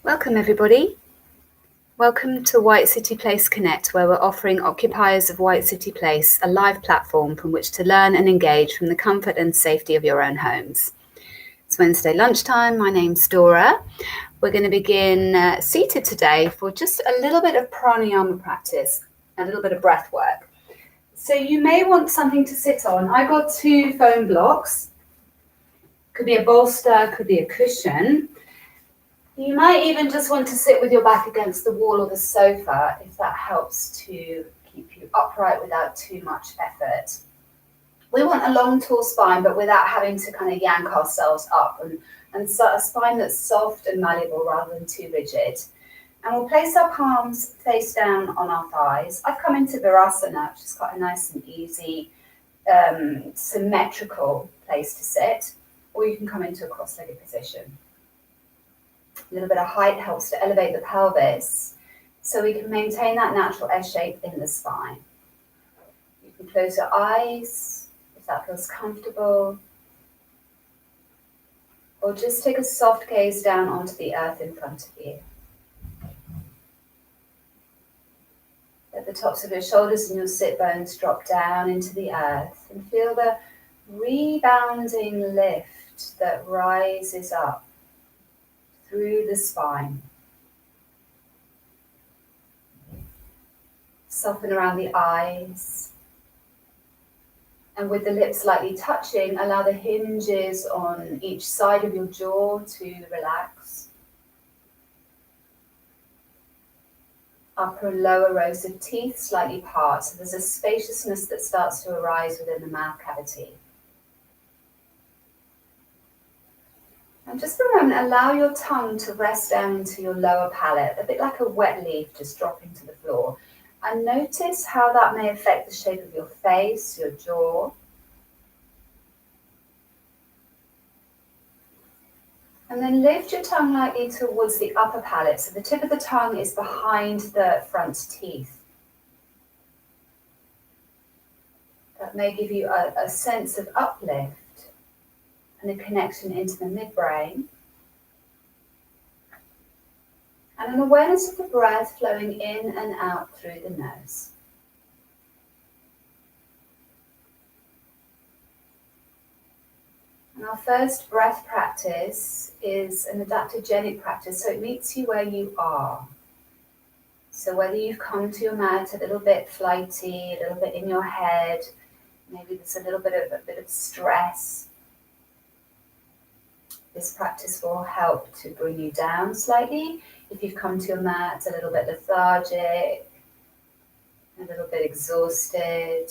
Welcome everybody. Welcome to White City Place Connect, where we're offering occupiers of White City Place a live platform from which to learn and engage from the comfort and safety of your own homes. It's Wednesday lunchtime. My name's Dora. We're going to begin seated today for just a little bit of pranayama practice, a little bit of breath work. So you may want something to sit on. I got 2 foam blocks. Could be a bolster, could be a cushion. You might even just want to sit with your back against the wall or the sofa if that helps to keep you upright without too much effort. We want a long, tall spine, but without having to kind of yank ourselves up, and so a spine that's soft and malleable rather than too rigid. And we'll place our palms face down on our thighs. I've come into Virasana, which is quite a nice and easy, symmetrical place to sit, or you can come into a cross-legged position. A little bit of height helps to elevate the pelvis so we can maintain that natural S shape in the spine. You can close your eyes if that feels comfortable, or just take a soft gaze down onto the earth in front of you. Let the tops of your shoulders and your sit bones drop down into the earth and feel the rebounding lift that rises up through the spine. Soften around the eyes, and with the lips slightly touching, allow the hinges on each side of your jaw to relax. Upper and lower rows of teeth slightly part, so there's a spaciousness that starts to arise within the mouth cavity. And just for a moment, allow your tongue to rest down into your lower palate, a bit like a wet leaf just dropping to the floor. And notice how that may affect the shape of your face, your jaw. And then lift your tongue lightly towards the upper palate, so the tip of the tongue is behind the front teeth. That may give you a sense of uplift and a connection into the midbrain, and an awareness of the breath flowing in and out through the nose. And our first breath practice is an adaptogenic practice, so it meets you where you are. So whether you've come to your mat a little bit flighty, a little bit in your head, maybe there's a bit of stress, this practice will help to bring you down slightly. If you've come to your mat a little bit lethargic, a little bit exhausted,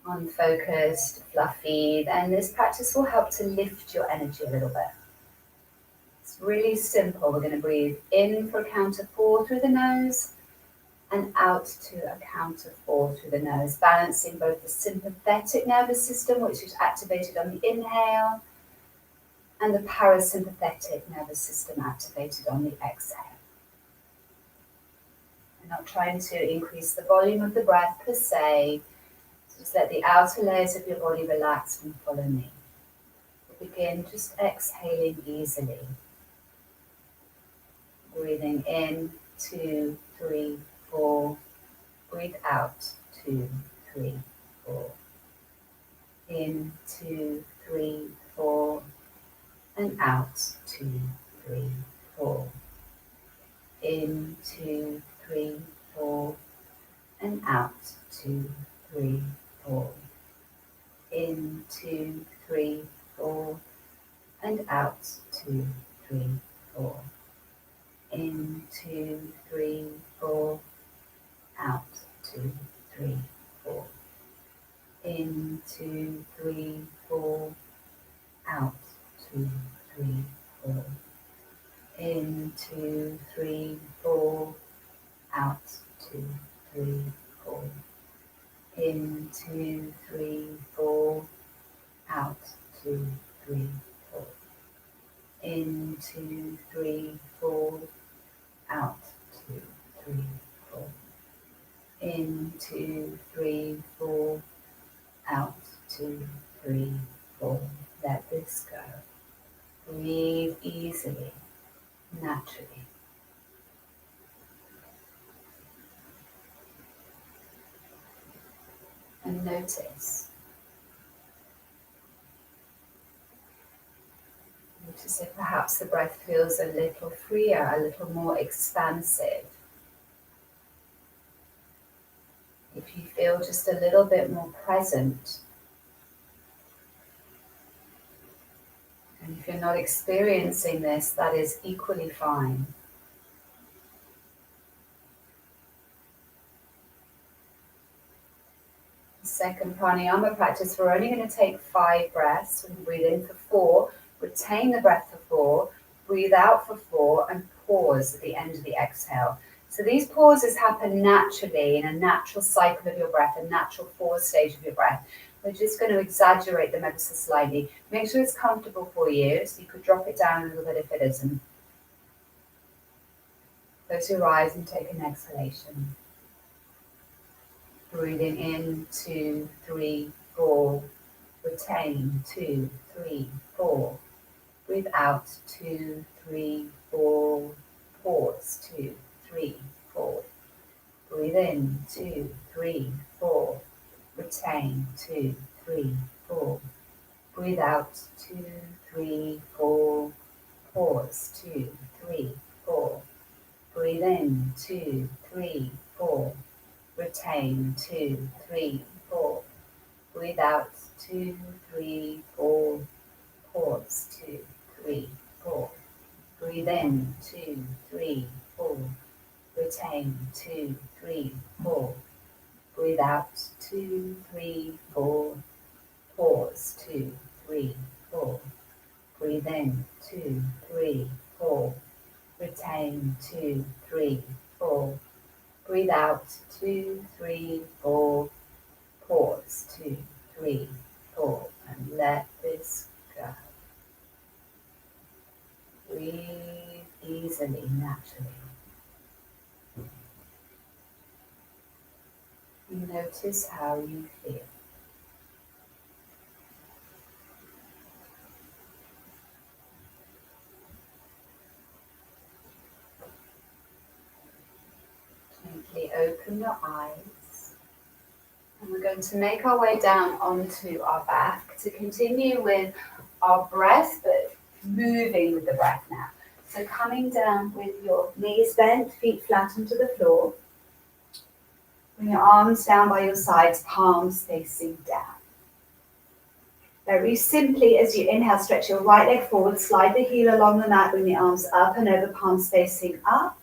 unfocused, fluffy, then this practice will help to lift your energy a little bit. It's really simple. We're going to breathe in for a count of 4 through the nose and out to a count of 4 through the nose, balancing both the sympathetic nervous system, which is activated on the inhale, and the parasympathetic nervous system activated on the exhale. We're not trying to increase the volume of the breath per se, so just let the outer layers of your body relax and follow me. We'll begin just exhaling easily. Breathing in, 2, 3, 4. Breathe out, 2, 3, 4. In, 2, 3, 4. And out, 2, 3, 4. In, 2, 3, 4. And out, 2, 3, 4. In, 2, 3, 4. And out, 2, 3, 4. In, 2, 3, 4. Out, 2, 3, 4. In, 2, 3, 4. Out, 2, 3, 4. In, 2, 3, 4. Out, 2, 3, 4. In, 2, 3, 4. Out, 2, 3, 4. In, 2, 3, 4. Out, 2, 3, 4. In, 2, 3, 4. Out, 2, 3, 4. Let this go. Breathe easily. naturally. And notice. Notice if perhaps the breath feels a little freer, a little more expansive. If you feel just a little bit more present. And if you're not experiencing this, that is equally fine. The second pranayama practice, we're only going to take 5 breaths. We breathe in for 4, retain the breath for 4, breathe out for 4, and pause at the end of the exhale. So these pauses happen naturally in a natural cycle of your breath, a natural 4 stage of your breath. We're just going to exaggerate them ever so slightly. Make sure it's comfortable for you, so you could drop it down a little bit if it isn't. Close your eyes and take an exhalation. Breathing in, 2, 3, 4. Retain, 2, 3, 4. Breathe out, 2, 3, 4. Pause, 2, 3, 4. Breathe in, 2, 3, 4. Retain, 2, 3, 4. Breathe out, 2, 3, 4. Pause, 2, 3, 4. Breathe in, 2, 3, 4. Retain, 2, 3, 4. Breathe out, 2, 3, 4. Pause, 2, 3, 4. Breathe in, 2, 3, 4. Retain, 2, 3, 4. Breathe out, 2, 3, 4. Pause, 2, 3, 4. Breathe in, 2, 3, 4. Retain, 2, 3, 4. Breathe out, 2, 3, 4. Pause, 2, 3, 4. And let this go. Breathe easily, naturally. Notice how you feel. Gently open your eyes. And we're going to make our way down onto our back to continue with our breath, but moving with the breath now. So coming down with your knees bent, feet flat onto the floor. Bring your arms down by your sides, palms facing down. Very simply, as you inhale, stretch your right leg forward, slide the heel along the mat, bring the arms up and over, palms facing up.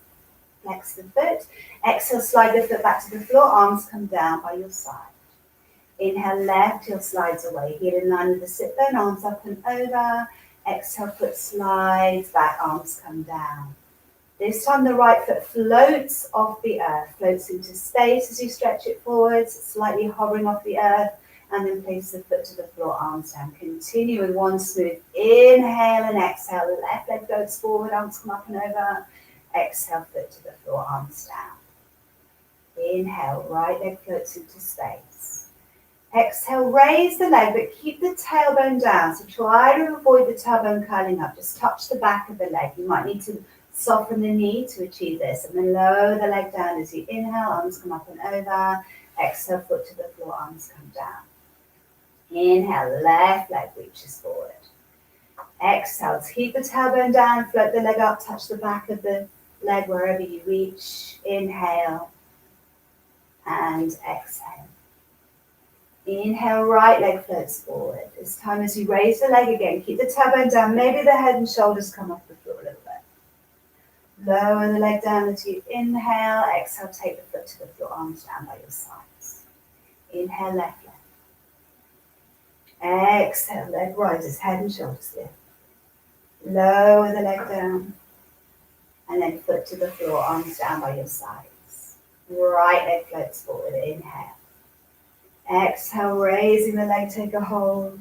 Flex the foot. Exhale, slide the foot back to the floor, arms come down by your side. Inhale, left heel slides away, heel in line with the sit bone, arms up and over. Exhale, foot slides back, arms come down. This time the right foot floats off the earth, floats into space as you stretch it forwards, slightly hovering off the earth, and then place the foot to the floor, arms down. Continue with one smooth inhale and exhale. Left leg floats forward, arms come up and over. Exhale, foot to the floor, arms down. Inhale, right leg floats into space. Exhale, raise the leg, but keep the tailbone down. So try to avoid the tailbone curling up. Just touch the back of the leg. You might need to soften the knee to achieve this. And then lower the leg down as you inhale, arms come up and over. Exhale, foot to the floor, arms come down. Inhale, left leg reaches forward. Exhale, keep the tailbone down, float the leg up, touch the back of the leg wherever you reach. Inhale and exhale. Inhale, right leg floats forward. This time as you raise the leg again, keep the tailbone down. Maybe the head and shoulders come off the floor a little bit. Lower the leg down as you inhale. Exhale, take the foot to the floor, arms down by your sides. Inhale, left leg. Exhale, leg rises, head and shoulders lift. Lower the leg down. And then foot to the floor, arms down by your sides. Right leg floats forward, inhale. Exhale, raising the leg, take a hold.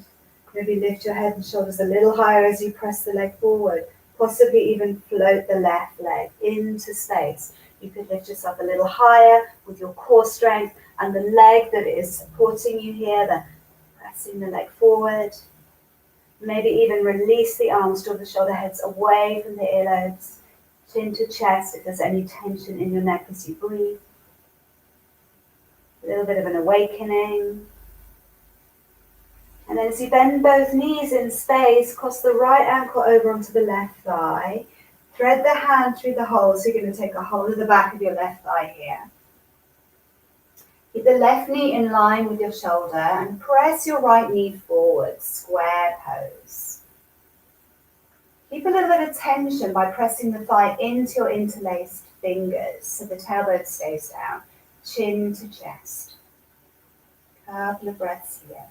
Maybe lift your head and shoulders a little higher as you press the leg forward. Possibly even float the left leg into space. You could lift yourself a little higher with your core strength and the leg that is supporting you here, pressing the leg forward. Maybe even release the arms, draw the shoulder heads away from the earlobes. Chin to chest if there's any tension in your neck as you breathe. A little bit of an awakening. And then as you bend both knees in space, cross the right ankle over onto the left thigh. Thread the hand through the hole, so you're going to take a hold of the back of your left thigh here. Keep the left knee in line with your shoulder and press your right knee forward, square pose. Keep a little bit of tension by pressing the thigh into your interlaced fingers so the tailbone stays down, chin to chest. A couple of breaths here.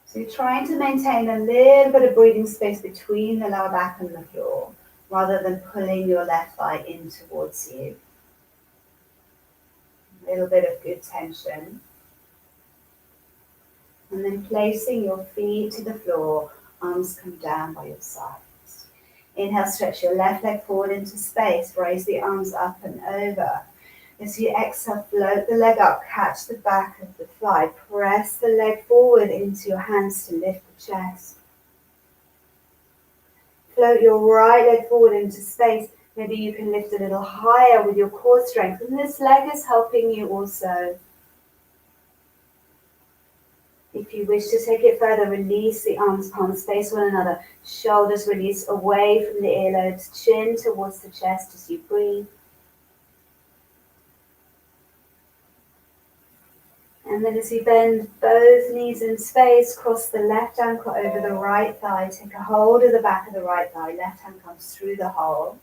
So you're trying to maintain a little bit of breathing space between the lower back and the floor, rather than pulling your left thigh in towards you. A little bit of good tension. And then placing your feet to the floor, arms come down by your sides. Inhale, stretch your left leg forward into space, raise the arms up and over. As you exhale, float the leg up, catch the back of the thigh, press the leg forward into your hands to lift the chest. Float your right leg forward into space. Maybe you can lift a little higher with your core strength, and this leg is helping you also. If you wish to take it further, release the arms, palms face one another, shoulders release away from the earlobes, chin towards the chest as you breathe. And then as you bend both knees in space, cross the left ankle over the right thigh, take a hold of the back of the right thigh, left hand comes through the hole.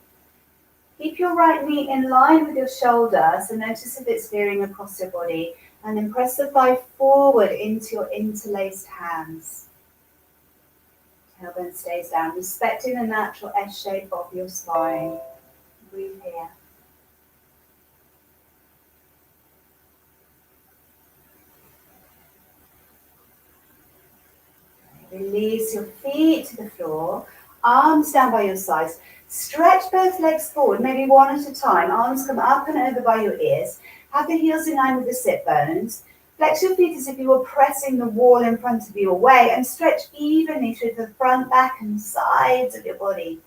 Keep your right knee in line with your shoulder, so notice if it's veering across your body, and then press the thigh forward into your interlaced hands. Tailbone stays down, respecting the natural S shape of your spine. Breathe here. Release your feet to the floor, arms down by your sides. Stretch both legs forward, maybe one at a time. Arms come up and over by your ears. Have the heels in line with the sit bones. Flex your feet as if you were pressing the wall in front of you away, and stretch evenly through the front, back, and sides of your body.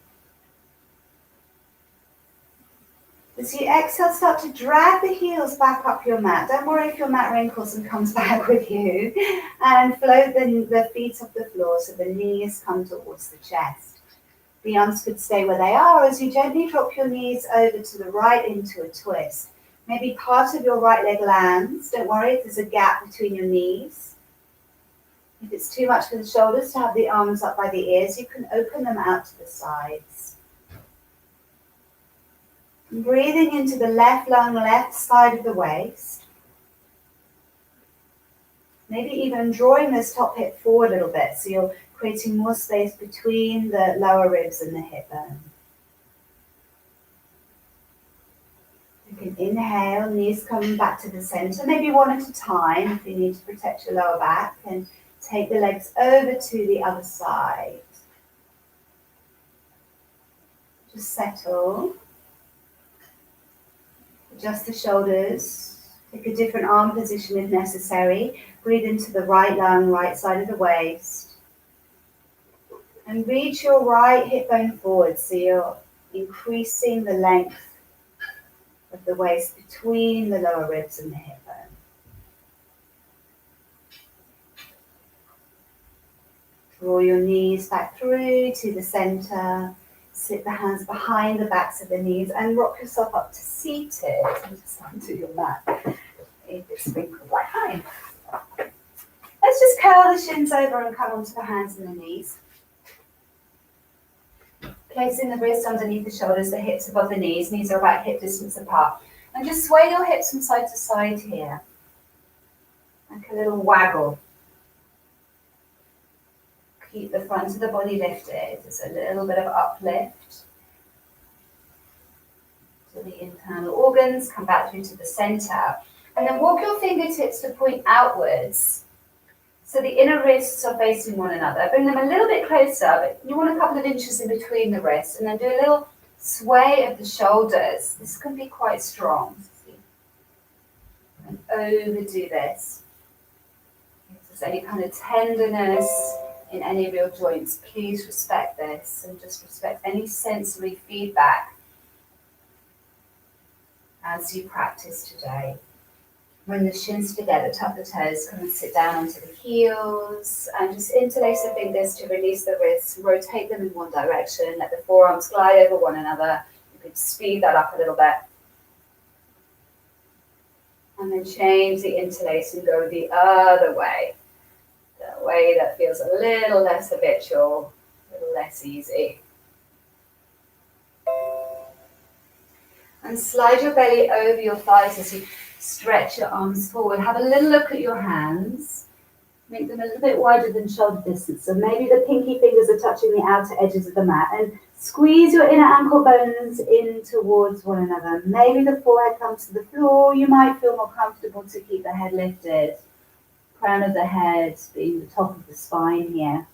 As you exhale, start to drag the heels back up your mat. Don't worry if your mat wrinkles and comes back with you. And float the feet off the floor so the knees come towards the chest. The arms could stay where they are as you gently drop your knees over to the right into a twist. Maybe part of your right leg lands. Don't worry if there's a gap between your knees. If it's too much for the shoulders to have the arms up by the ears, you can open them out to the sides. Breathing into the left lung, left side of the waist. Maybe even drawing this top hip forward a little bit so you're creating more space between the lower ribs and the hip bone. You can inhale, knees coming back to the center, maybe one at a time if you need to protect your lower back, and take the legs over to the other side. Just settle. Adjust the shoulders. Take a different arm position if necessary. Breathe into the right lung, right side of the waist. And reach your right hip bone forward so you're increasing the length of the waist between the lower ribs and the hip bone. Draw your knees back through to the center. Sit the hands behind the backs of the knees and rock yourself up to seated and just onto your mat if it's sprinkled like honey. Let's just curl the shins over and come onto the hands and the knees. Placing the wrists underneath the shoulders, the hips above the knees. Knees are about hip distance apart. And just sway your hips from side to side here. Like a little waggle. Keep the front of the body lifted. There's a little bit of uplift to the internal organs. Come back through to the center. And then walk your fingertips to point outwards. So the inner wrists are facing one another. Bring them a little bit closer, but you want a couple of inches in between the wrists. And then do a little sway of the shoulders. This can be quite strong. And overdo this. If there's any kind of tenderness in any of your joints, please respect this and just respect any sensory feedback as you practice today. Bring the shins together, tuck the toes, come and sit down onto the heels, and just interlace the fingers to release the wrists, rotate them in one direction, let the forearms glide over one another. You could speed that up a little bit. And then change the interlace and go the other way. The way that feels a little less habitual, a little less easy. And slide your belly over your thighs as you stretch your arms forward. Have a little look at your hands. Make them a little bit wider than shoulder distance. So maybe the pinky fingers are touching the outer edges of the mat. And squeeze your inner ankle bones in towards one another. Maybe the forehead comes to the floor. You might feel more comfortable to keep the head lifted. Crown of the head being the top of the spine here.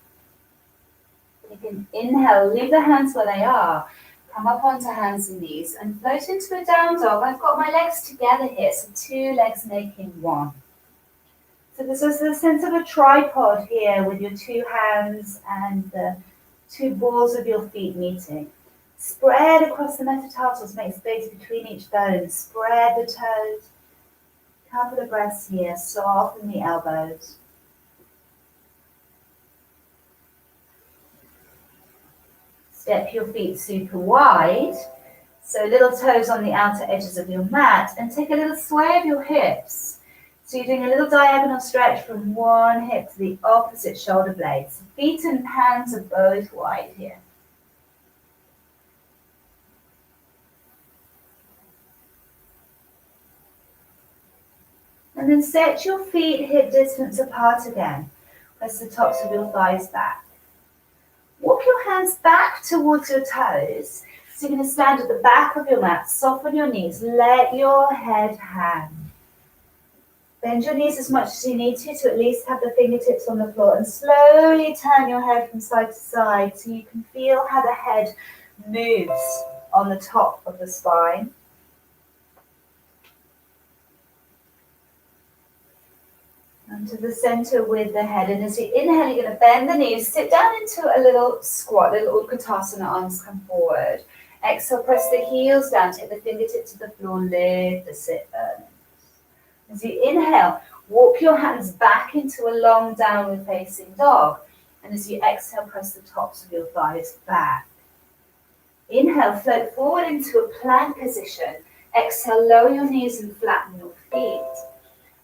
Take an inhale. Leave the hands where they are. Come up onto hands and knees and float into a down dog. I've got my legs together here, so two legs making one. So there's a sense of a tripod here with your two hands and the two balls of your feet meeting. Spread across the metatarsals, make space between each bone. Spread the toes. Couple of breaths here, soften the elbows. Step your feet super wide, so little toes on the outer edges of your mat, and take a little sway of your hips. So you're doing a little diagonal stretch from one hip to the opposite shoulder blades. Feet and hands are both wide here. And then set your feet hip distance apart again. Press the tops of your thighs back. Walk your hands back towards your toes. So you're going to stand at the back of your mat, soften your knees, let your head hang. Bend your knees as much as you need to at least have the fingertips on the floor, and slowly turn your head from side to side so you can feel how the head moves on the top of the spine. And to the center with the head. And as you inhale, you're going to bend the knees, sit down into a little squat, little utkatasana, arms come forward. Exhale, press the heels down, take the fingertips to the floor, lift the sit bones. As you inhale, walk your hands back into a long downward facing dog. And as you exhale, press the tops of your thighs back. Inhale, float forward into a plank position. Exhale, lower your knees and flatten your feet.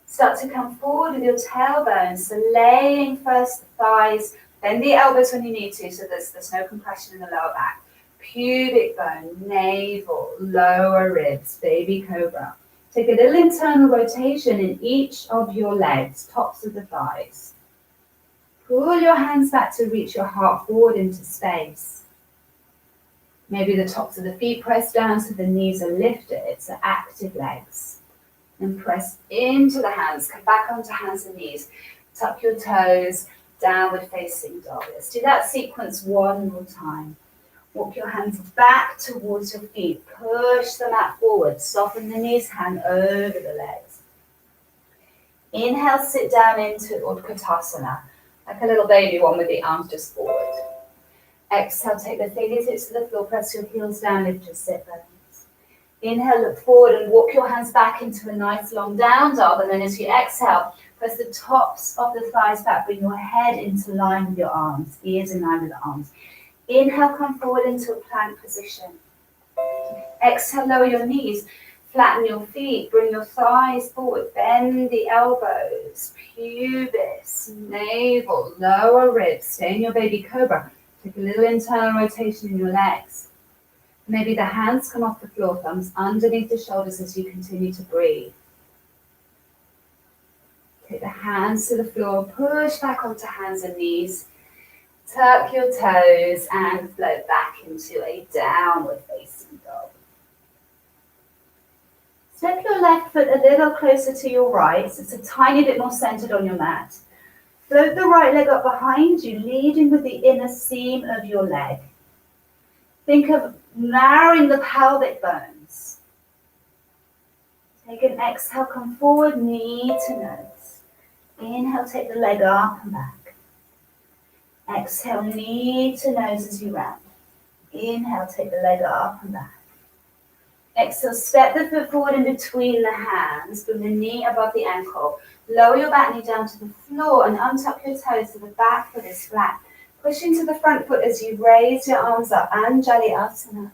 Start to come forward with your tailbone, so laying first the thighs, bend the elbows when you need to, so there's no compression in the lower back. Pubic bone, navel, lower ribs, baby cobra. Take a little internal rotation in each of your legs, tops of the thighs. Pull your hands back to reach your heart forward into space. Maybe the tops of the feet press down so the knees are lifted, so active legs. And press into the hands, come back onto hands and knees. Tuck your toes, downward facing dog. Let's do that sequence one more time. Walk your hands back towards your feet. Push the mat forward. Soften the knees, hang over the legs. Inhale, sit down into utkatasana, like a little baby one with the arms just forward. Exhale, take the fingertips to the floor, press your heels down, lift your sit bones. Inhale, look forward and walk your hands back into a nice long down dog. And then as you exhale, press the tops of the thighs back. Bring your head into line with your arms, ears in line with the arms. Inhale, come forward into a plank position. Exhale, lower your knees. Flatten your feet. Bring your thighs forward. Bend the elbows. Pubis, navel, lower ribs. Stay in your baby cobra. Take a little internal rotation in your legs. Maybe the hands come off the floor, thumbs underneath the shoulders as you continue to breathe. Take the hands to the floor, push back onto hands and knees. Tuck your toes and float back into a downward facing dog. Step your left foot a little closer to your right, so it's a tiny bit more centered on your mat. Float the right leg up behind you, leading with the inner seam of your leg. Think of narrowing the pelvic bones. Take an exhale, come forward, knee to nose. Inhale, take the leg up and back. Exhale, knee to nose as you round. Inhale, take the leg up and back. Exhale, step the foot forward in between the hands, bring the knee above the ankle. Lower your back knee down to the floor and untuck your toes so the back foot is flat. Push into the front foot as you raise your arms up, Anjali Asana.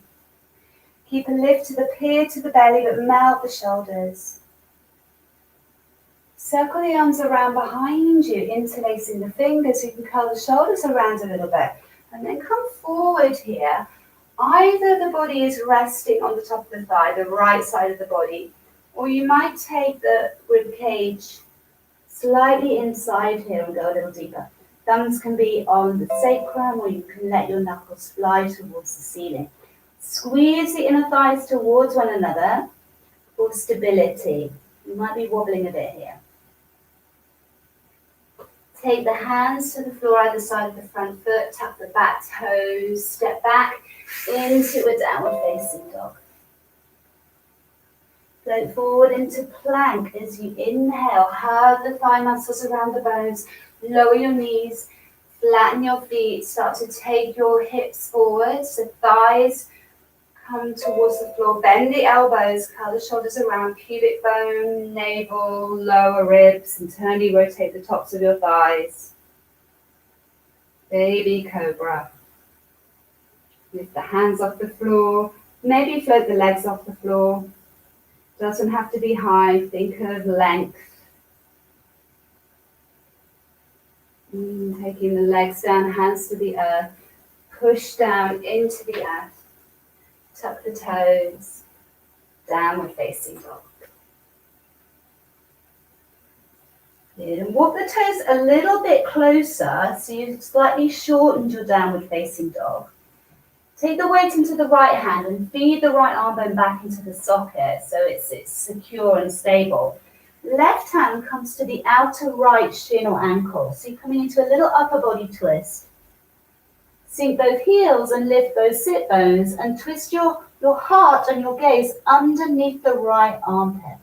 Keep a lift to the peer to the belly, but melt the shoulders. Circle the arms around behind you, interlacing the fingers. You can curl the shoulders around a little bit. And then come forward here. Either the body is resting on the top of the thigh, the right side of the body, or you might take the rib cage slightly inside here and go a little deeper. Thumbs can be on the sacrum, or you can let your knuckles fly towards the ceiling. Squeeze the inner thighs towards one another for stability. You might be wobbling a bit here. Take the hands to the floor either side of the front foot, tuck the back toes, step back into a downward facing dog. Float forward into plank as you inhale. Hug the thigh muscles around the bones. Lower your knees, flatten your feet. Start to take your hips forward, so thighs come towards the floor. Bend the elbows, curl the shoulders around, pubic bone, navel, lower ribs. Internally rotate the tops of your thighs. Baby cobra. Lift the hands off the floor. Maybe float the legs off the floor. Doesn't have to be high. Think of length. Taking the legs down, hands to the earth. Push down into the earth. Tuck the toes. Downward facing dog. Good. And walk the toes a little bit closer, so you've slightly shortened your downward facing dog. Take the weight into the right hand and feed the right arm bone back into the socket so it's secure and stable. Left hand comes to the outer right shin or ankle. So you're coming into a little upper body twist. Sink both heels and lift both sit bones and twist your heart and your gaze underneath the right armpit.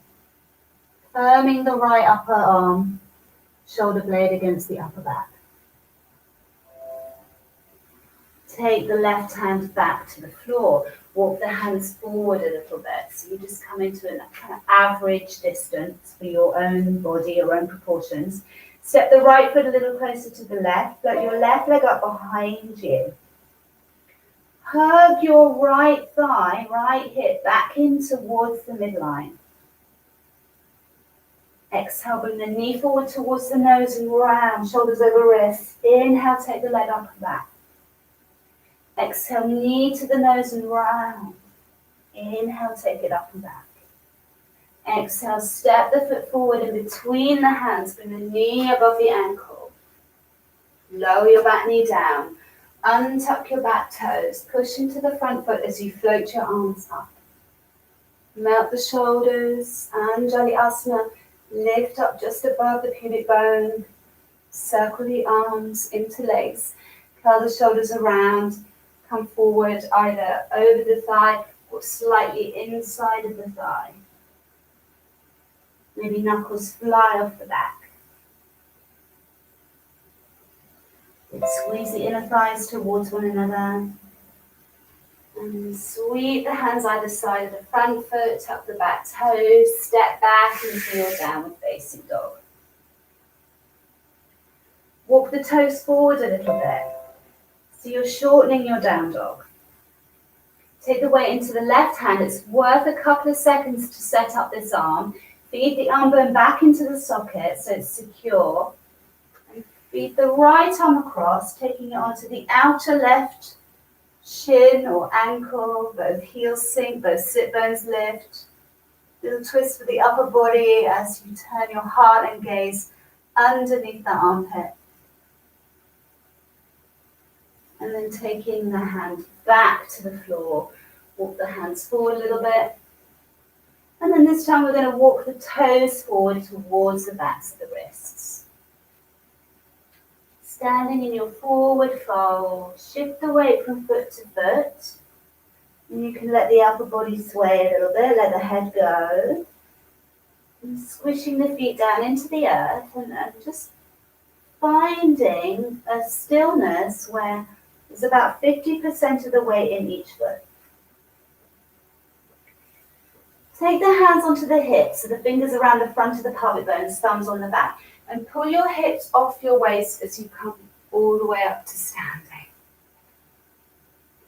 Firming the right upper arm, shoulder blade against the upper back. Take the left hand back to the floor. Walk the hands forward a little bit. So you just come into a kind of average distance for your own body, your own proportions. Step the right foot a little closer to the left. Float your left leg up behind you. Hug your right thigh, right hip back in towards the midline. Exhale, bring the knee forward towards the nose and round, shoulders over wrists. Inhale, take the leg up and back. Exhale, knee to the nose and round. Inhale, take it up and back. Exhale, step the foot forward in between the hands. Bring the knee above the ankle. Lower your back knee down. Untuck your back toes. Push into the front foot as you float your arms up. Melt the shoulders. Anjali Asana. Lift up just above the pubic bone. Circle the arms, interlace. Curl the shoulders around. Come forward either over the thigh or slightly inside of the thigh. Maybe knuckles fly off the back. And squeeze the inner thighs towards one another. And sweep the hands either side of the front foot, tuck the back toes, step back into your downward facing dog. Walk the toes forward a little bit. So you're shortening your down dog. Take the weight into the left hand. It's worth a couple of seconds to set up this arm. Feed the arm bone back into the socket so it's secure. And feed the right arm across, taking it onto the outer left shin or ankle. Both heels sink, both sit bones lift. Little twist for the upper body as you turn your heart and gaze underneath the armpit. And then taking the hand back to the floor, walk the hands forward a little bit. And then this time we're going to walk the toes forward towards the backs of the wrists. Standing in your forward fold, shift the weight from foot to foot. And you can let the upper body sway a little bit, let the head go. And squishing the feet down into the earth and just finding a stillness where there's about 50% of the weight in each foot. Take the hands onto the hips, so the fingers around the front of the pelvic bones, thumbs on the back, and pull your hips off your waist as you come all the way up to standing.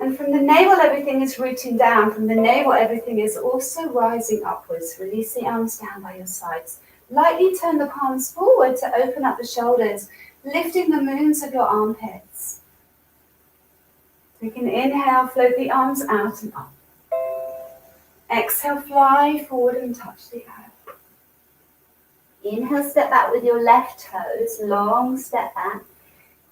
And from the navel, everything is rooting down. From the navel, everything is also rising upwards. Release the arms down by your sides. Lightly turn the palms forward to open up the shoulders, lifting the moons of your armpits. Take an inhale, float the arms out and up. Exhale, fly forward and touch the earth. Inhale, step back with your left toes, long step back.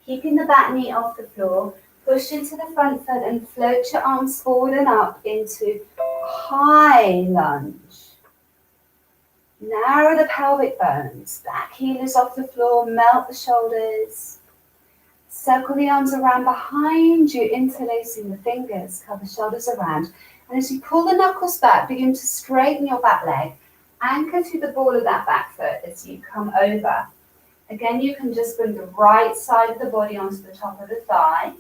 Keeping the back knee off the floor, push into the front foot and float your arms forward and up into high lunge. Narrow the pelvic bones, back heel is off the floor, melt the shoulders. Circle the arms around behind you, interlacing the fingers, curl the shoulders around. And as you pull the knuckles back, begin to straighten your back leg. Anchor to the ball of that back foot as you come over. Again, you can just bring the right side of the body onto the top of the thigh,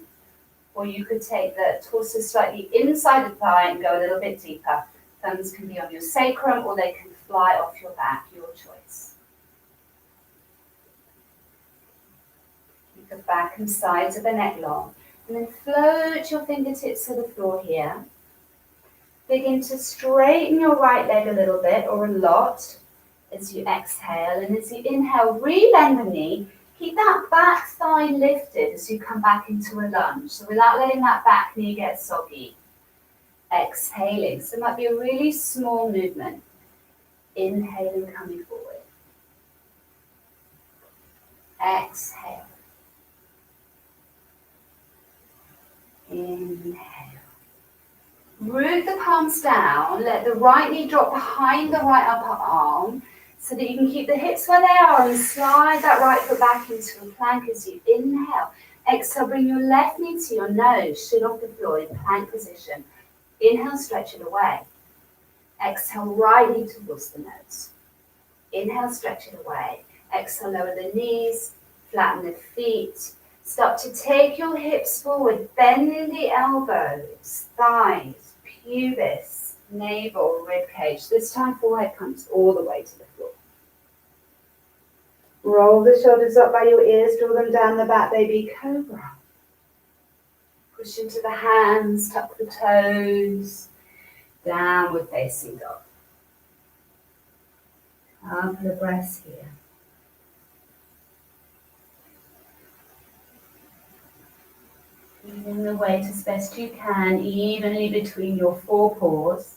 or you could take the torso slightly inside the thigh and go a little bit deeper. Thumbs can be on your sacrum, or they can fly off your back, your choice. Keep the back and sides of the neck long, and then float your fingertips to the floor here. Begin to straighten your right leg a little bit, or a lot, as you exhale, and as you inhale, re-bend the knee. Keep that back thigh lifted as you come back into a lunge, so without letting that back knee get soggy. Exhaling, so it might be a really small movement. Inhaling, coming forward. Exhale. Inhale. Root the palms down, let the right knee drop behind the right upper arm so that you can keep the hips where they are and slide that right foot back into a plank as you inhale. Exhale, bring your left knee to your nose, shin off the floor in plank position. Inhale, stretch it away. Exhale, right knee towards the nose. Inhale, stretch it away. Exhale, lower the knees, flatten the feet. Start to take your hips forward, bend the elbows, thighs, pubis, navel, ribcage. This time forehead comes all the way to the floor. Roll the shoulders up by your ears, draw them down the back, baby cobra. Push into the hands, tuck the toes, downward facing dog. Couple of breaths here. Feeling the weight as best you can, evenly between your four paws.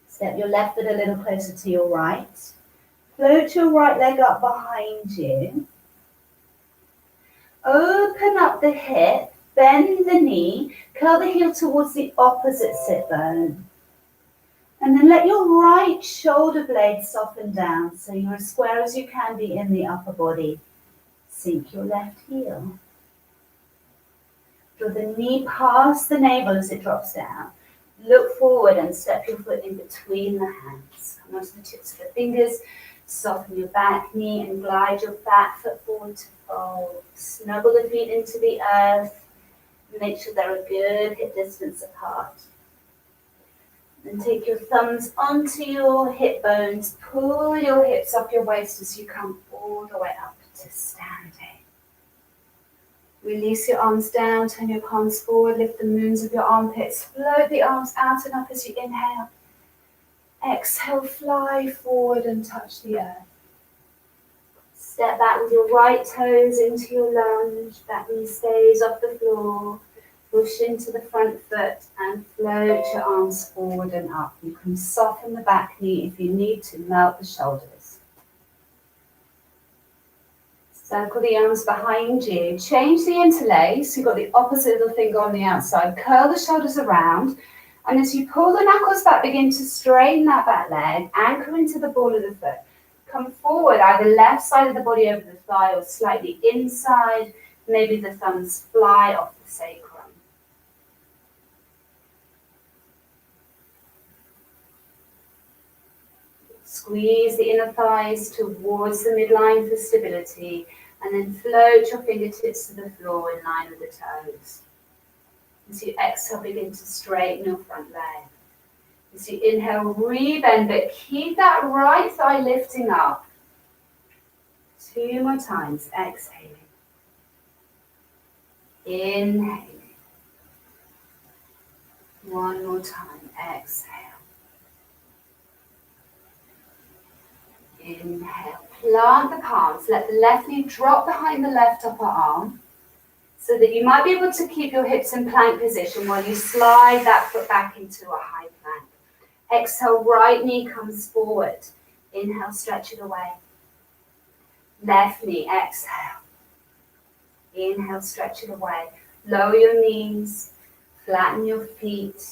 Step your left foot a little closer to your right. Float your right leg up behind you. Open up the hip, bend the knee, curl the heel towards the opposite sit bone. And then let your right shoulder blade soften down so you're as square as you can be in the upper body. Sink your left heel. Draw the knee past the navel as it drops down. Look forward and step your foot in between the hands. Come onto the tips of the fingers. Soften your back knee and glide your back foot forward to fold. Snuggle the feet into the earth. Make sure they're a good hip distance apart. And take your thumbs onto your hip bones. Pull your hips up your waist as you come all the way up to standing. Release your arms down, turn your palms forward, lift the moons of your armpits. Float the arms out and up as you inhale. Exhale, fly forward and touch the earth. Step back with your right toes into your lunge. Back knee stays off the floor. Push into the front foot and float your arms forward and up. You can soften the back knee if you need to, melt the shoulders. Circle the arms behind you. Change the interlace. You've got the opposite of the finger on the outside. Curl the shoulders around. And as you pull the knuckles back, begin to straighten that back leg. Anchor into the ball of the foot. Come forward, either left side of the body over the thigh or slightly inside. Maybe the thumbs fly off the sacrum. Squeeze the inner thighs towards the midline for stability, and then float your fingertips to the floor in line with the toes. As you exhale, begin to straighten your front leg. As you inhale, re-bend, but keep that right thigh lifting up. 2 more times, exhaling. Inhaling. 1 more time, exhale. Inhale, plant the palms, let the left knee drop behind the left upper arm so that you might be able to keep your hips in plank position while you slide that foot back into a high plank. Exhale, right knee comes forward. Inhale, stretch it away. Left knee, exhale. Inhale, stretch it away. Lower your knees, flatten your feet,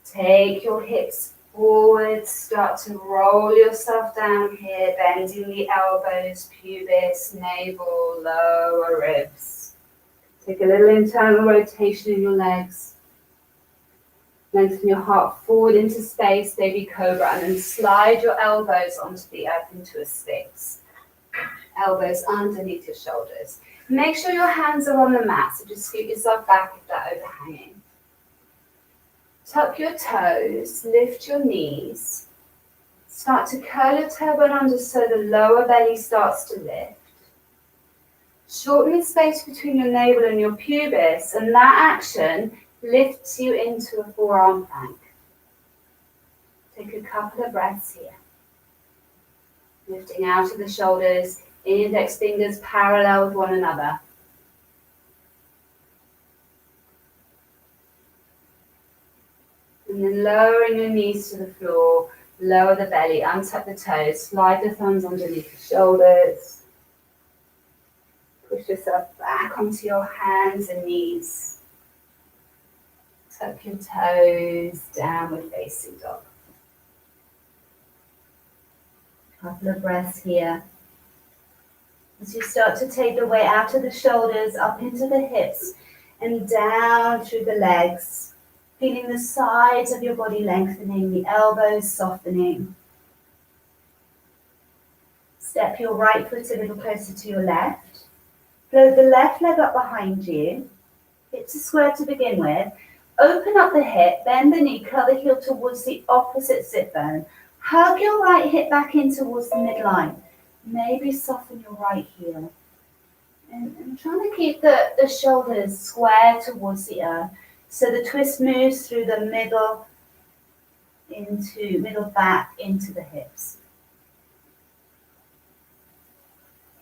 take your hips forward, start to roll yourself down here, bending the elbows, pubis, navel, lower ribs. Take a little internal rotation in your legs. Lengthen your heart forward into space, baby cobra, and then slide your elbows onto the earth into a sphinx. Elbows underneath your shoulders. Make sure your hands are on the mat, so just scoot yourself back if they're overhanging. Tuck your toes, lift your knees. Start to curl your tailbone under so the lower belly starts to lift. Shorten the space between your navel and your pubis, and that action lifts you into a forearm plank. Take a couple of breaths here. Lifting out of the shoulders, index fingers parallel with one another. And then lowering your knees to the floor, lower the belly, untuck the toes, slide the thumbs underneath the shoulders. Push yourself back onto your hands and knees. Tuck your toes, downward facing dog. Couple of breaths here. As you start to take the weight out of the shoulders, up into the hips, and down through the legs. Feeling the sides of your body lengthening, the elbows softening. Step your right foot a little closer to your left. Float the left leg up behind you. Hips are square to begin with. Open up the hip, bend the knee, curl the heel towards the opposite sit bone. Hug your right hip back in towards the midline. Maybe soften your right heel. And trying to keep the shoulders square towards the earth. So the twist moves through the middle back into the hips.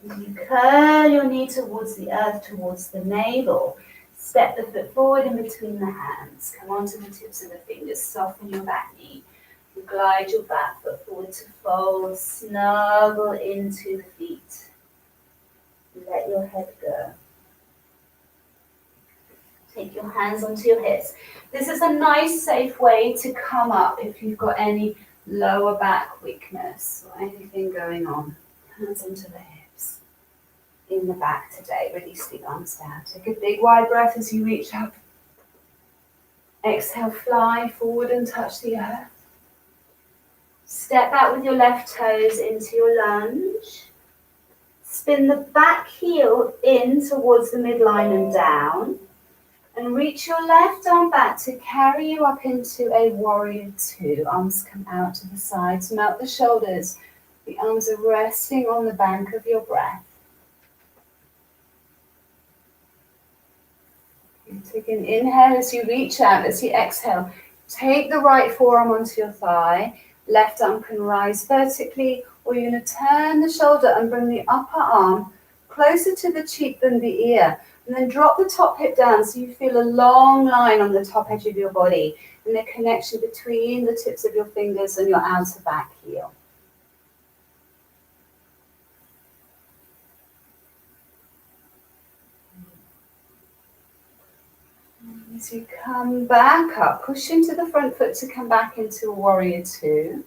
As you curl your knee towards the earth, towards the navel, step the foot forward in between the hands. Come onto the tips of the fingers, soften your back knee. Glide your back foot forward to fold, snuggle into the feet. Let your head go. Take your hands onto your hips. This is a nice, safe way to come up if you've got any lower back weakness or anything going on. Hands onto the hips. In the back today, release the arms down. Take a big wide breath as you reach up. Exhale, fly forward and touch the earth. Step back with your left toes into your lunge. Spin the back heel in towards the midline and down. And reach your left arm back to carry you up into a warrior two. Arms come out to the sides, melt the shoulders. The arms are resting on the bank of your breath. You take an inhale as you reach out, as you exhale. Take the right forearm onto your thigh. Left arm can rise vertically, or you're going to turn the shoulder and bring the upper arm closer to the cheek than the ear. And then drop the top hip down so you feel a long line on the top edge of your body and the connection between the tips of your fingers and your outer back heel. As you come back up, push into the front foot to come back into a warrior two.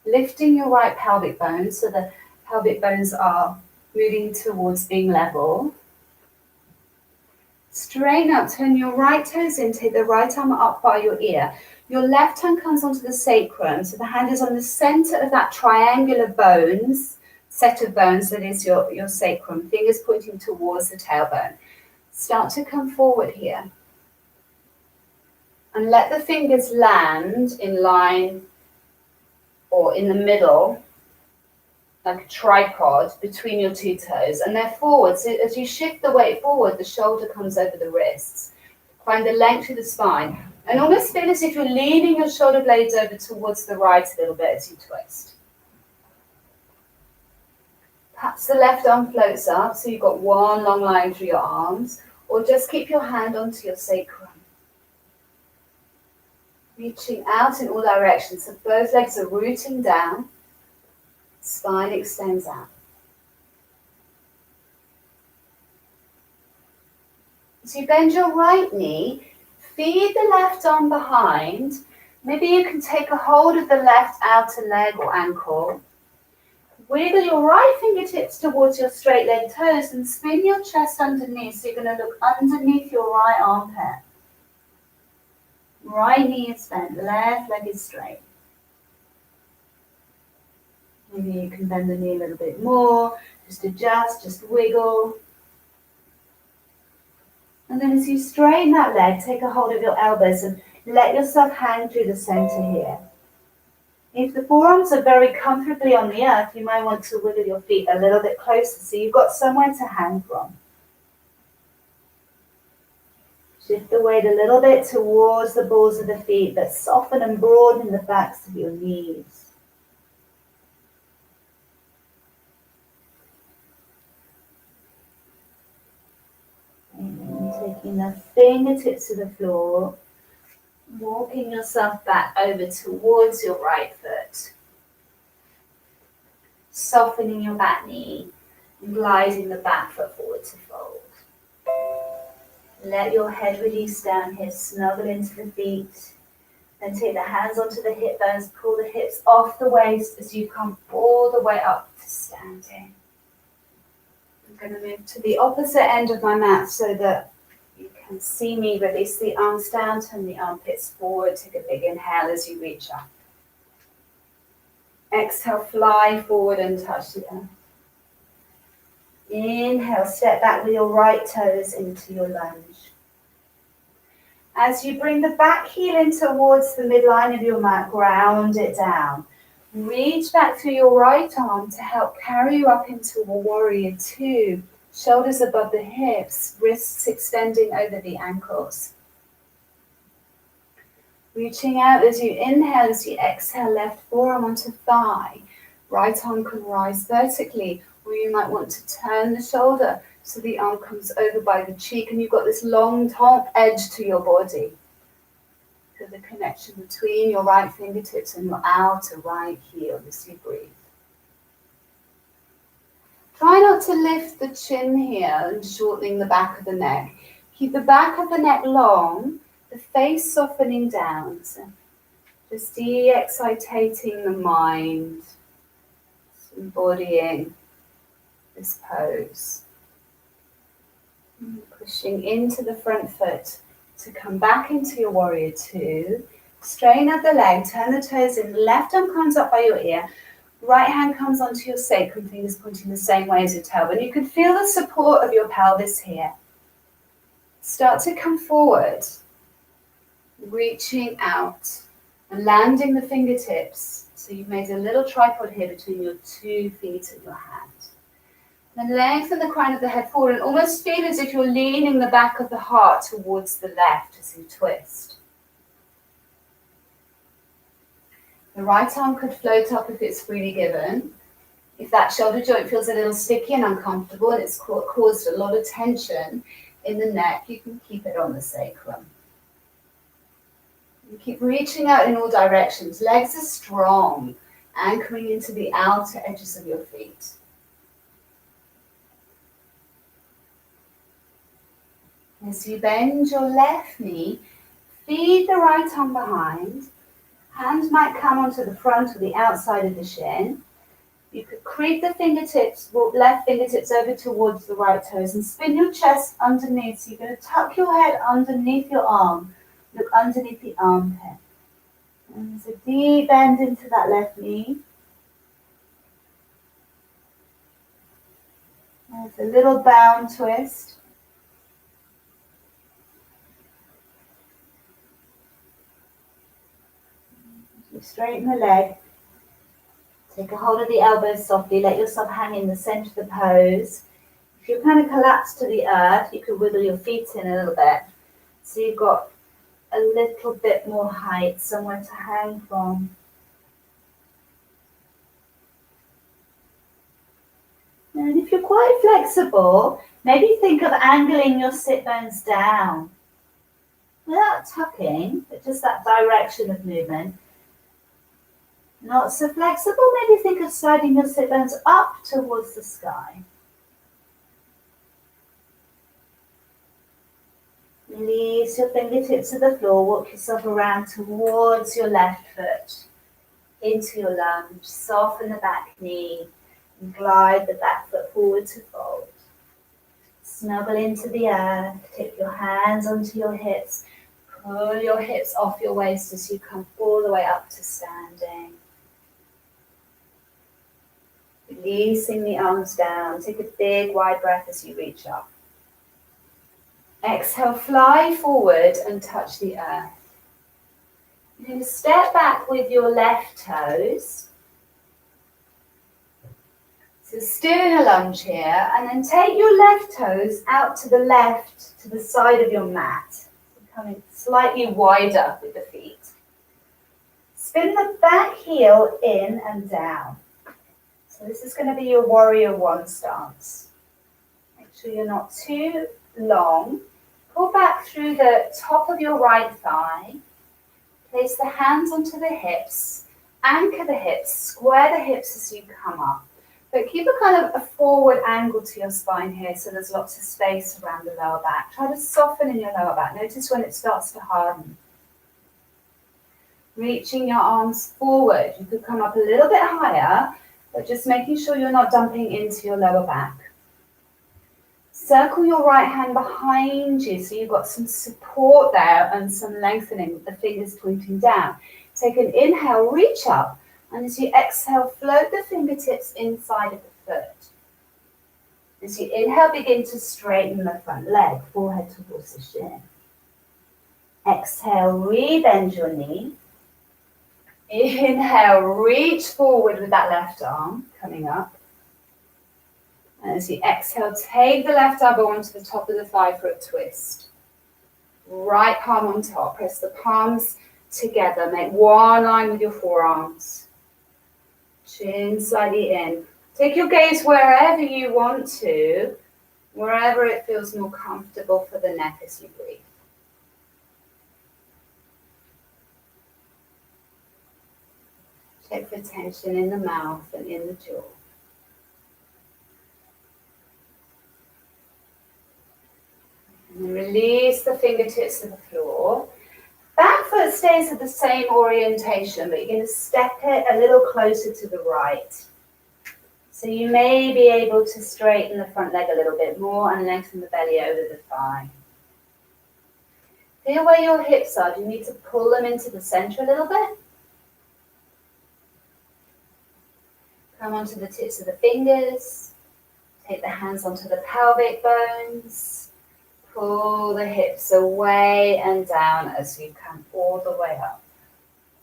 Lifting your right pelvic bone so the pelvic bones are moving towards being level. Straighten up, turn your right toes in, take the right arm up by your ear. Your left hand comes onto the sacrum, so the hand is on the center of that triangular set of bones that is your sacrum, fingers pointing towards the tailbone. Start to come forward here. And let the fingers land in line or in the middle, like a tripod, between your two toes. And they're forward, so as you shift the weight forward, the shoulder comes over the wrists. Find the length of the spine. And almost feel as if you're leaning your shoulder blades over towards the right a little bit as you twist. Perhaps the left arm floats up, so you've got one long line through your arms, or just keep your hand onto your sacrum. Reaching out in all directions, so both legs are rooting down, spine extends out. As you bend your right knee, feed the left arm behind. Maybe you can take a hold of the left outer leg or ankle. Wiggle your right fingertips towards your straight leg toes and spin your chest underneath, so you're going to look underneath your right armpit. Right knee is bent, left leg is straight. Maybe you can bend the knee a little bit more, just adjust, just wiggle. And then as you straighten that leg, take a hold of your elbows and let yourself hang through the center here. If the forearms are very comfortably on the earth, you might want to wiggle your feet a little bit closer so you've got somewhere to hang from. Shift the weight a little bit towards the balls of the feet, but soften and broaden the backs of your knees. And taking the fingertips to the floor, walking yourself back over towards your right foot. Softening your back knee and gliding the back foot forward to fold. Let your head release down here, snuggle into the feet. Then take the hands onto the hip bones, pull the hips off the waist as you come all the way up to standing. I'm going to move to the opposite end of my mat so that you can see me. Release the arms down, turn the armpits forward, take a big inhale as you reach up. Exhale, fly forward and touch the earth. Inhale, step back with your right toes into your lunge. As you bring the back heel in towards the midline of your mat, ground it down. Reach back through your right arm to help carry you up into a warrior two. Shoulders above the hips, wrists extending over the ankles. Reaching out as you inhale, as you exhale, left forearm onto thigh. Right arm can rise vertically, or you might want to turn the shoulder so the arm comes over by the cheek and you've got this long top edge to your body. So the connection between your right fingertips and your outer right heel as you breathe. Try not to lift the chin here and shortening the back of the neck. Keep the back of the neck long, the face softening down. So just de-excitating the mind, embodying this pose. Pushing into the front foot to come back into your warrior two. Straighten up the leg, turn the toes in. Left arm comes up by your ear. Right hand comes onto your sacrum, fingers pointing the same way as your tailbone. You can feel the support of your pelvis here. Start to come forward, reaching out and landing the fingertips. So you've made a little tripod here between your 2 feet and your hand. Then lengthen the crown of the head forward and almost feel as if you're leaning the back of the heart towards the left as you twist. The right arm could float up if it's freely given. If that shoulder joint feels a little sticky and uncomfortable and it's caused a lot of tension in the neck, you can keep it on the sacrum. You keep reaching out in all directions. Legs are strong, anchoring into the outer edges of your feet. As you bend your left knee, feed the right arm behind. Hands might come onto the front or the outside of the shin. You could creep the fingertips, left fingertips over towards the right toes and spin your chest underneath. So you're going to tuck your head underneath your arm. Look underneath the armpit. And there's a deep bend into that left knee. There's a little bound twist. You straighten the leg. Take a hold of the elbows softly. Let yourself hang in the center of the pose. If you kind of collapse to the earth, you could wiggle your feet in a little bit. So you've got a little bit more height, somewhere to hang from. And if you're quite flexible, maybe think of angling your sit bones down. Without tucking, but just that direction of movement. Not so flexible, maybe think of sliding your sit bones up towards the sky. Release your fingertips to the floor, walk yourself around towards your left foot, into your lunge, soften the back knee, and glide the back foot forward to fold. Snuggle into the earth, take your hands onto your hips, pull your hips off your waist as you come all the way up to standing. Releasing the arms down, take a big wide breath as you reach up. Exhale, fly forward and touch the earth. You're going to step back with your left toes. So still in a lunge here, and then take your left toes out to the left, to the side of your mat. Becoming slightly wider with the feet. Spin the back heel in and down. So this is going to be your warrior one stance. Make sure you're not too long. Pull back through the top of your right thigh. Place the hands onto the hips. Anchor the hips. Square the hips as you come up. But keep a kind of a forward angle to your spine here so there's lots of space around the lower back. Try to soften in your lower back. Notice when it starts to harden. Reaching your arms forward. You could come up a little bit higher, but just making sure you're not dumping into your lower back. Circle your right hand behind you so you've got some support there and some lengthening with the fingers pointing down. Take an inhale, reach up, and as you exhale, float the fingertips inside of the foot. As you inhale, begin to straighten the front leg, forehead towards the shin. Exhale, re-bend your knee. Inhale, reach forward with that left arm coming up. And as you exhale, take the left elbow onto the top of the thigh for a twist. Right palm on top. Press the palms together. Make one line with your forearms. Chin slightly in. Take your gaze wherever you want to, wherever it feels more comfortable for the neck as you breathe. Check for tension in the mouth and in the jaw. And release the fingertips to the floor. Back foot stays at the same orientation, but you're going to step it a little closer to the right. So you may be able to straighten the front leg a little bit more and lengthen the belly over the thigh. Feel where your hips are. Do you need to pull them into the center a little bit? Come onto the tips of the fingers. Take the hands onto the pelvic bones. Pull the hips away and down as you come all the way up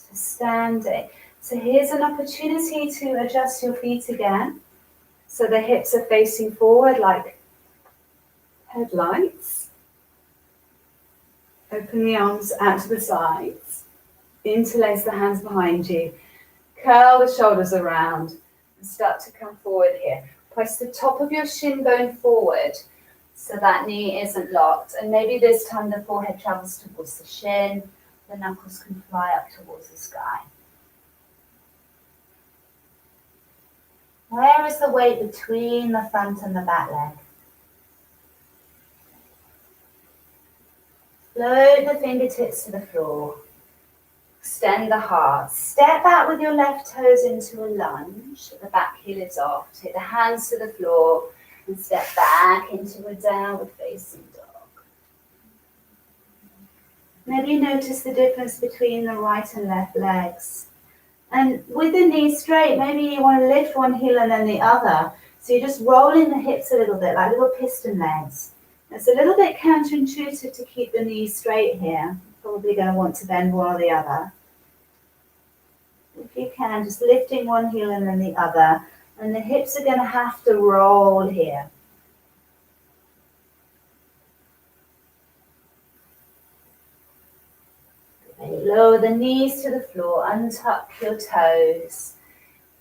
to standing. So here's an opportunity to adjust your feet again. So the hips are facing forward like headlights. Open the arms out to the sides. Interlace the hands behind you. Curl the shoulders around and start to come forward here. Press the top of your shin bone forward so that knee isn't locked. And maybe this time the forehead travels towards the shin. The knuckles can fly up towards the sky. Where is the weight between the front and the back leg? Float the fingertips to the floor. Extend the heart. Step back with your left toes into a lunge. The back heel is off. Take the hands to the floor and step back into a downward facing dog. Maybe notice the difference between the right and left legs. And with the knees straight, maybe you want to lift one heel and then the other. So you're just rolling the hips a little bit, like little piston legs. It's a little bit counterintuitive to keep the knees straight here. Probably going to want to bend one or the other. If you can, just lifting one heel and then the other. And the hips are going to have to roll here. Lower the knees to the floor, untuck your toes.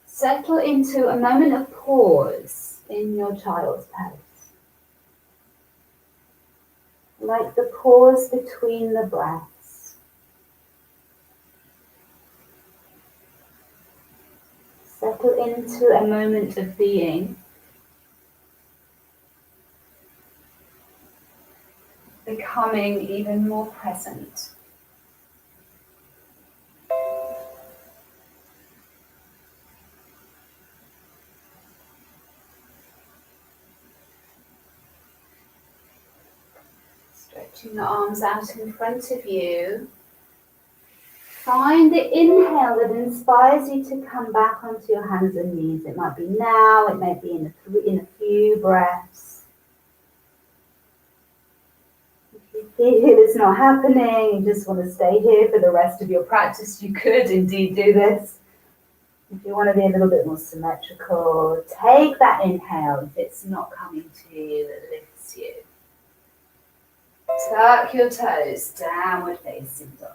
Settle into a moment of pause in your child's pose. Like the pause between the breaths. Settle into a moment of being. Becoming even more present. Stretching the arms out in front of you. Find the inhale that inspires you to come back onto your hands and knees. It might be now, it may be in a few breaths. If you feel it's not happening, you just want to stay here for the rest of your practice, you could indeed do this. If you want to be a little bit more symmetrical, take that inhale if it's not coming to you, that lifts you. Tuck your toes, downward facing dog.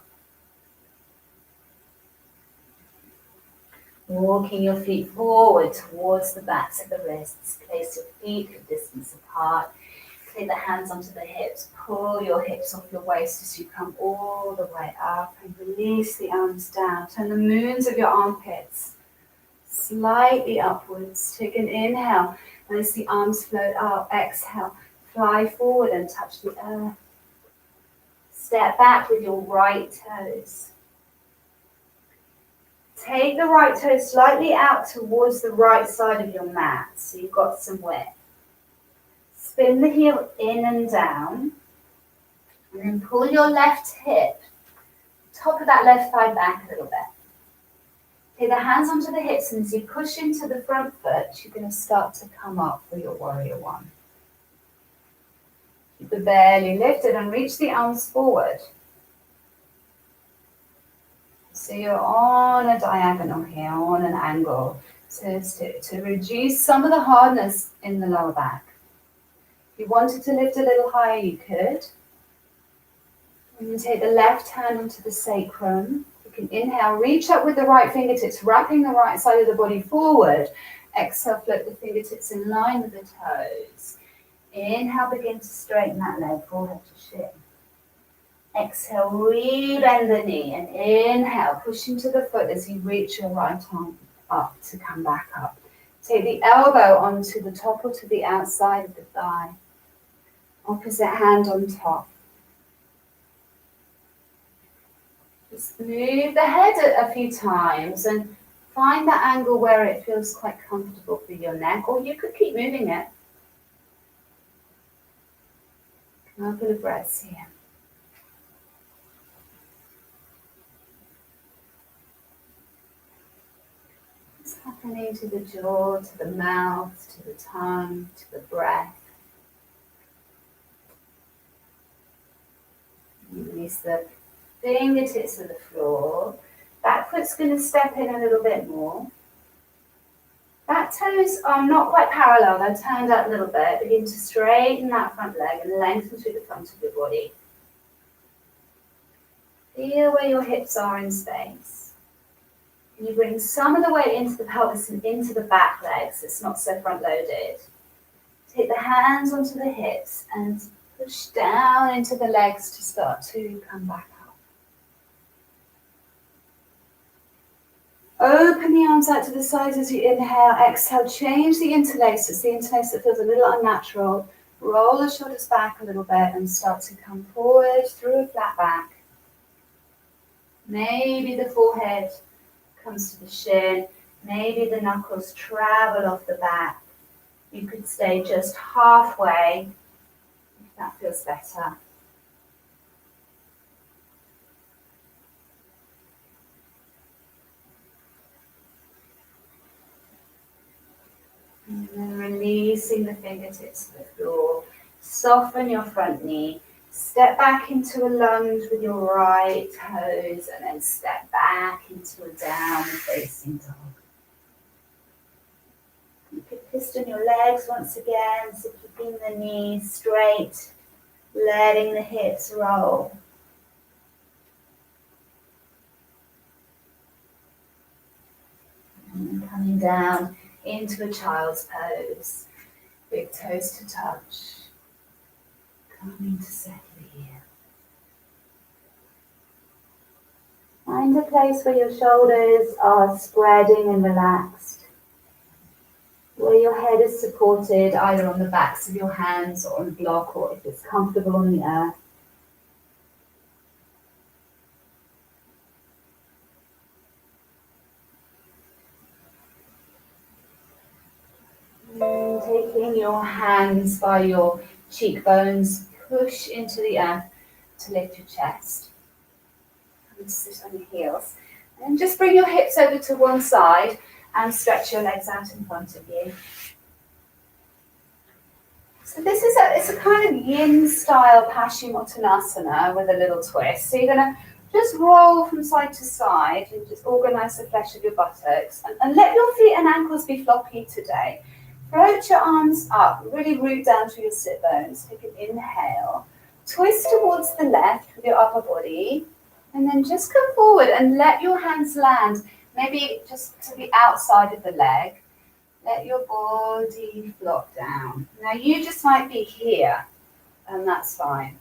Walking your feet forward towards the backs of the wrists. Place your feet a distance apart. Take the hands onto the hips. Pull your hips off your waist as you come all the way up and release the arms down. Turn the moons of your armpits slightly upwards. Take an inhale and as the arms float up, exhale, fly forward and touch the earth. Step back with your right toes. Take the right toe slightly out towards the right side of your mat, so you've got some width. Spin the heel in and down, and then pull your left hip, top of that left thigh back a little bit. Take the hands onto the hips, and as you push into the front foot, you're going to start to come up for your warrior one. Keep the belly lifted and reach the arms forward. So you're on a diagonal here, on an angle, so to reduce some of the hardness in the lower back. If you wanted to lift a little higher, you could. And then take the left hand onto the sacrum. You can inhale, reach up with the right fingertips, wrapping the right side of the body forward. Exhale, float the fingertips in line with the toes. Inhale, begin to straighten that leg, forehead to shin. Exhale, re-bend the knee and inhale, push into the foot as you reach your right arm up to come back up. Take the elbow onto the top or to the outside of the thigh. Opposite hand on top. Just move the head a few times and find that angle where it feels quite comfortable for your neck, or you could keep moving it. Couple of breaths here. What's happening to the jaw, to the mouth, to the tongue, to the breath? Release the fingertips to the floor. Back foot's going to step in a little bit more. Back toes are not quite parallel, they're turned out a little bit. Begin to straighten that front leg and lengthen through the front of your body. Feel where your hips are in space. And you bring some of the weight into the pelvis and into the back legs, it's not so front loaded. Take the hands onto the hips and push down into the legs to start to come back up. Open the arms out to the sides as you inhale, exhale, change the interlace. It's the interlace that feels a little unnatural. Roll the shoulders back a little bit and start to come forward through a flat back. Maybe the forehead comes to the shin. Maybe the knuckles travel off the back. You could stay just halfway if that feels better. releasing the fingertips to the floor. Soften your front knee. Step back into a lunge with your right toes and then step back into a downward facing dog. You can piston your legs once again, so keeping the knees straight, letting the hips roll. And then coming down into a child's pose. Big toes to touch. Coming to settle here. Find a place where your shoulders are spreading and relaxed. Where your head is supported either on the backs of your hands or on a block, or if it's comfortable on the earth. And taking your hands by your cheekbones, push into the earth to lift your chest. And sit on your heels. And just bring your hips over to one side and stretch your legs out in front of you. So this is it's a kind of yin style Paschimottanasana with a little twist. So you're going to just roll from side to side and just organize the flesh of your buttocks. And let your feet and ankles be floppy today. Float your arms up, really root down to your sit bones. Take an inhale. Twist towards the left with your upper body. And then just come forward and let your hands land, maybe just to the outside of the leg. Let your body flop down. Now you just might be here, and that's fine.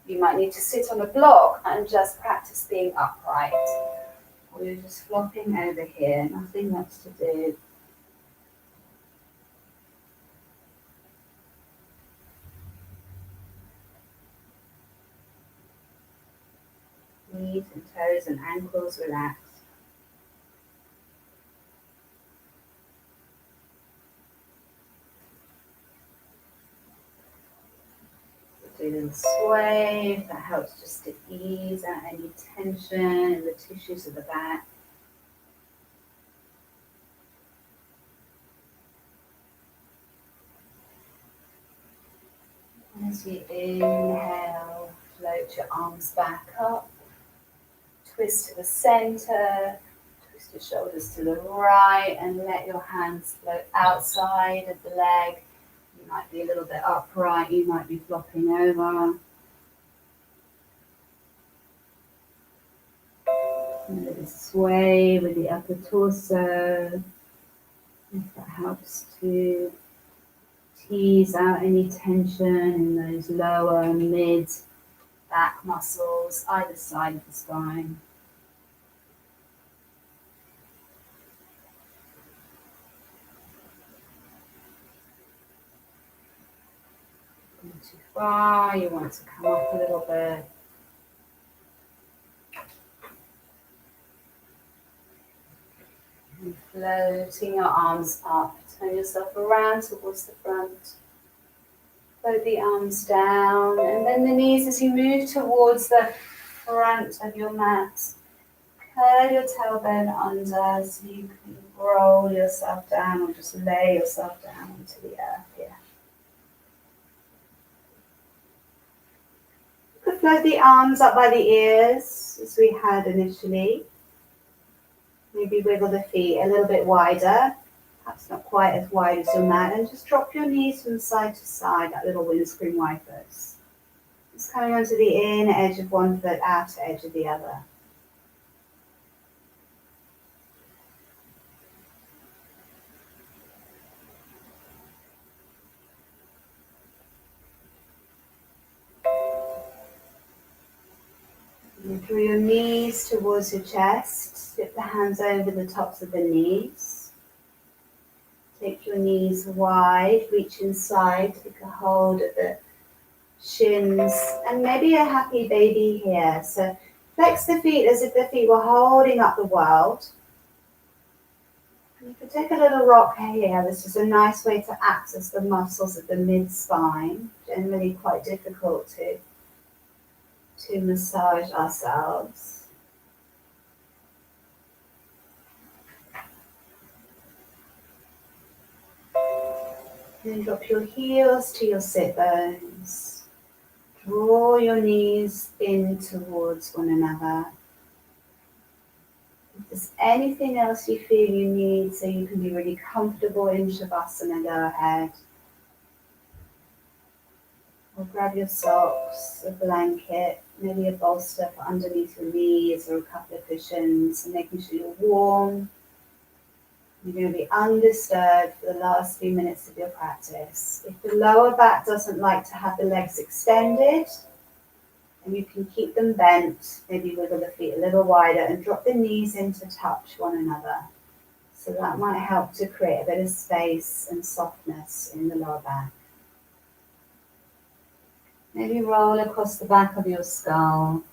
You might need to sit on a block and just practice being upright. Or you're just flopping over here, nothing much to do. Knees and toes and ankles relaxed. Do a little sway, that helps just to ease out any tension in the tissues of the back. As you inhale, float your arms back up, twist to the center, twist your shoulders to the right, and let your hands float outside of the leg. You might be a little bit upright, you might be flopping over. And a little sway with the upper torso, if that helps to tease out any tension in those lower mid back muscles, either side of the spine. Not too far, you want to come up a little bit. And floating your arms up, turn yourself around towards the front. Float the arms down, and then the knees as you move towards the front of your mat. Curl your tailbone under so you can roll yourself down or just lay yourself down onto the earth here. You could float the arms up by the ears as we had initially. Maybe wiggle the feet a little bit wider, perhaps not quite as wide as your mat, and just drop your knees from side to side, that little windscreen wipers. Just coming onto the inner edge of one foot, outer edge of the other. And draw your knees towards your chest, slip the hands over the tops of the knees. Take your knees wide, reach inside, take a hold of the shins, and maybe a happy baby here. So flex the feet as if the feet were holding up the world. You could take a little rock here. This is a nice way to access the muscles of the mid-spine, generally quite difficult to massage ourselves. Then drop your heels to your sit bones. Draw your knees in towards one another. If there's anything else you feel you need so you can be really comfortable in Shavasana, go ahead. Or grab your socks, a blanket, maybe a bolster for underneath your knees or a couple of cushions, and making sure you're warm. You're going to be undisturbed for the last few minutes of your practice. If the lower back doesn't like to have the legs extended, and you can keep them bent, maybe wiggle the feet a little wider and drop the knees in to touch one another. So that might help to create a bit of space and softness in the lower back. Maybe roll across the back of your skull.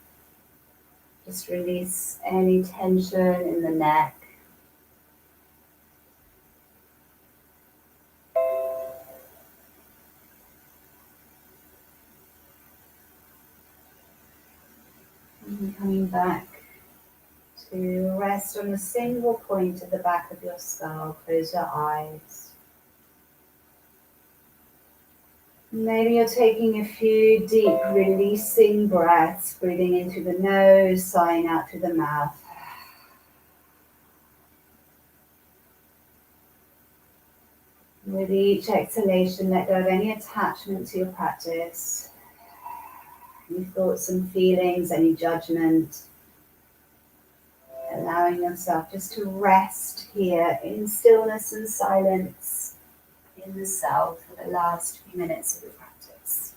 Just release any tension in the neck. And coming back to rest on a single point at the back of your skull. Close your eyes. Maybe you're taking a few deep releasing breaths, breathing in through the nose, sighing out through the mouth. With each exhalation, let go of any attachment to your practice, any thoughts and feelings, any judgment. Allowing yourself just to rest here in stillness and silence in the self for the last few minutes of your practice.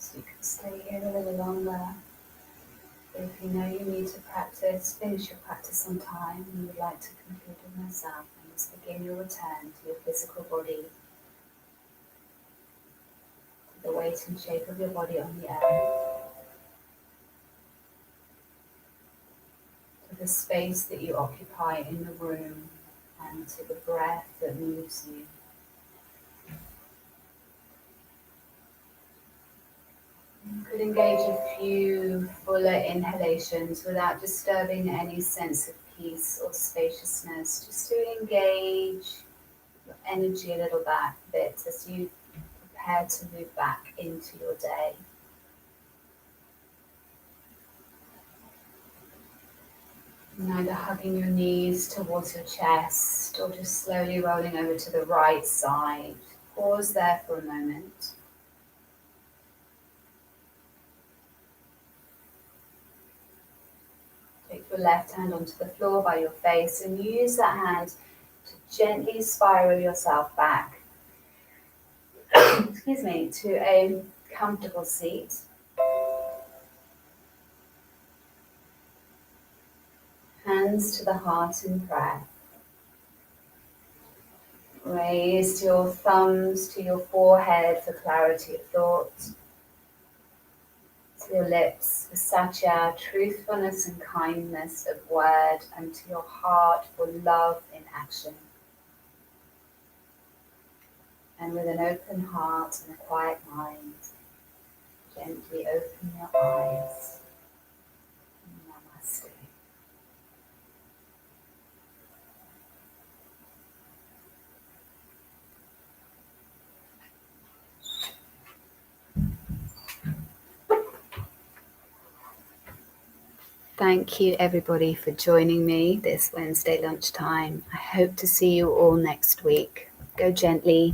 So you can stay here a little longer. If you know you need to finish your practice on time, and you would like to conclude with myself, and just begin your return to your physical body, to the weight and shape of your body on the earth, to the space that you occupy in the room, and to the breath that moves you. You could engage a few fuller inhalations without disturbing any sense of peace or spaciousness, just to engage your energy a little bit as you prepare to move back into your day. And either hugging your knees towards your chest or just slowly rolling over to the right side. Pause there for a moment. Take your left hand onto the floor by your face and use that hand to gently spiral yourself back excuse me, to a comfortable seat. Hands hands to the heart in prayer. Raise your thumbs to your forehead for clarity of thought. To your lips for satya, truthfulness and kindness of word, and to your heart for love in action. And with an open heart and a quiet mind, gently open your eyes. Namaste. Thank you everybody for joining me this Wednesday lunchtime. I hope to see you all next week. Go gently,